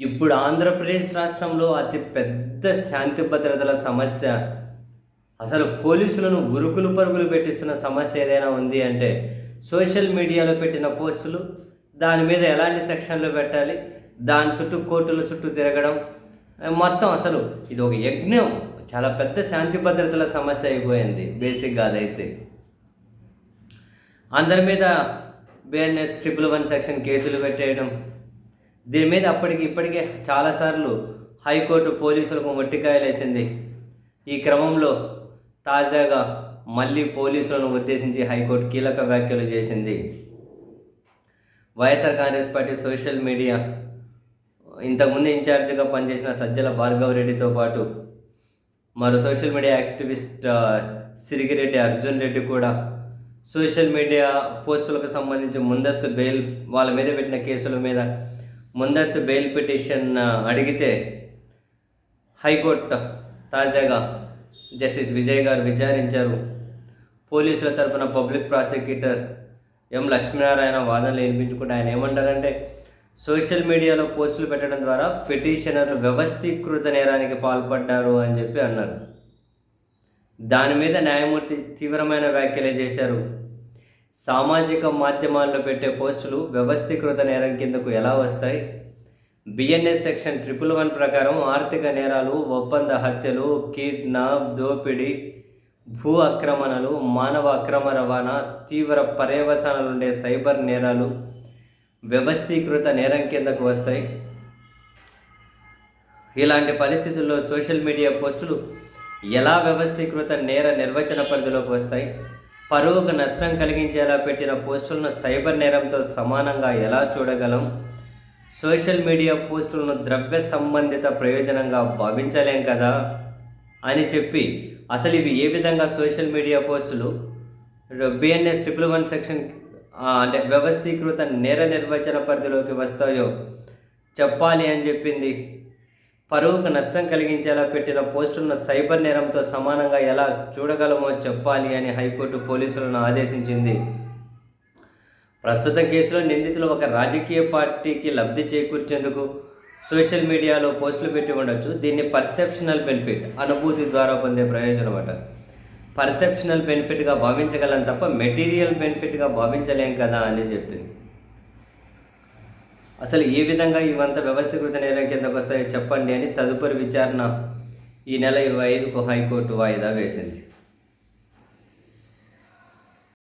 ఇప్పుడు ఆంధ్రప్రదేశ్ రాష్ట్రంలో అతి పెద్ద శాంతి భద్రతల సమస్య, అసలు పోలీసులను ఉరుకులు పరుగులు పెట్టిస్తున్న సమస్య ఏదైనా ఉంది అంటే సోషల్ మీడియాలో పెట్టిన పోస్టులు, దాని మీద ఎలాంటి సెక్షన్లు పెట్టాలి, దాని చుట్టూ కోర్టుల చుట్టూ తిరగడం, మొత్తం అసలు ఇది ఒక యజ్ఞం. చాలా పెద్ద శాంతి భద్రతల సమస్య అయిపోయింది బేసిక్గా అదైతే. అందరి మీద బిఎన్ఎస్ 111 సెక్షన్ కేసులు పెట్టేయడం, దీని మీద ఇప్పటికే చాలాసార్లు హైకోర్టు పోలీసులకు మొట్టికాయలు వేసింది. ఈ క్రమంలో తాజాగా మళ్ళీ పోలీసులను ఉద్దేశించి హైకోర్టు కీలక వ్యాఖ్యలు చేసింది. వైఎస్ఆర్ కాంగ్రెస్ పార్టీ సోషల్ మీడియా ఇంతకుముందు ఇన్ఛార్జిగా పనిచేసిన సజ్జల భార్గవ్ రెడ్డితో పాటు మరో social media activist Sirigireddy Arjun Reddy కూడా సోషల్ మీడియా పోస్టులకు సంబంధించి ముందస్తు బెయిల్, వాళ్ళ మీద పెట్టిన కేసుల మీద ముందస్తు బెయిల్ పిటిషన్ అడిగితే హైకోర్టు తాజాగా జస్టిస్ విజయ్ గారు విచారించారు. పోలీసుల తరపున పబ్లిక్ ప్రాసిక్యూటర్ ఎం లక్ష్మీనారాయణ వాదనలు వినిపించుకుంటే ఆయన ఏమంటారంటే, సోషల్ మీడియాలో పోస్టులు పెట్టడం ద్వారా పిటిషనర్లు వ్యవస్థీకృత నేరానికి పాల్పడ్డారు అని చెప్పి అన్నారు. దాని మీద న్యాయమూర్తి తీవ్రమైన వ్యాఖ్యలే చేశారు. సామాజిక మాధ్యమాల్లో పెట్టే పోస్టులు వ్యవస్థీకృత నేరం కిందకు ఎలా వస్తాయి? బిఎన్ఎస్ సెక్షన్ 111 ప్రకారం ఆర్థిక నేరాలు, ఒప్పంద హత్యలు, కిడ్నాప్, దోపిడీ, భూ ఆక్రమణలు, మానవ అక్రమ రవాణా, తీవ్ర పర్యవసానాలుండే సైబర్ నేరాలు వ్యవస్థీకృత నేరం కిందకు వస్తాయి. ఇలాంటి పరిస్థితుల్లో సోషల్ మీడియా పోస్టులు ఎలా వ్యవస్థీకృత నేర నిర్వచన పరిధిలోకి వస్తాయి? పరువుకు నష్టం కలిగించేలా పెట్టిన పోస్టులను సైబర్ నేరంతో సమానంగా ఎలా చూడగలం? సోషల్ మీడియా పోస్టులను ద్రవ్య సంబంధిత ప్రయోజనంగా భావించలేం కదా అని చెప్పి, అసలు ఇవి ఏ విధంగా సోషల్ మీడియా పోస్టులు బిఎన్ఎస్ 111 సెక్షన్ అంటే వ్యవస్థీకృత నేర నిర్వచన పరిధిలోకి వస్తాయో చెప్పాలి అని చెప్పింది. పరువుకు నష్టం కలిగించేలా పెట్టిన పోస్టులను సైబర్ నేరంతో సమానంగా ఎలా చూడగలమో చెప్పాలి అని హైకోర్టు పోలీసులను ఆదేశించింది. ప్రస్తుత కేసులో నిందితులు ఒక రాజకీయ పార్టీకి లబ్ధి చేకూర్చేందుకు సోషల్ మీడియాలో పోస్టులు పెట్టి ఉండొచ్చు. దీన్ని పర్సెప్షనల్ బెనిఫిట్, అనుభూతి ద్వారా పొందే ప్రయోజనం అట. పర్సెప్షనల్ బెనిఫిట్గా భావించగలం తప్ప మెటీరియల్ బెనిఫిట్గా భావించలేం కదా అని చెప్పింది. అసలు ఏ విధంగా ఇవంతా వ్యవస్థీకృత నేరం కిందకు వస్తాయో చెప్పండి అని తదుపరి విచారణ ఈ నెల 25కు హైకోర్టు వాయిదా వేసింది.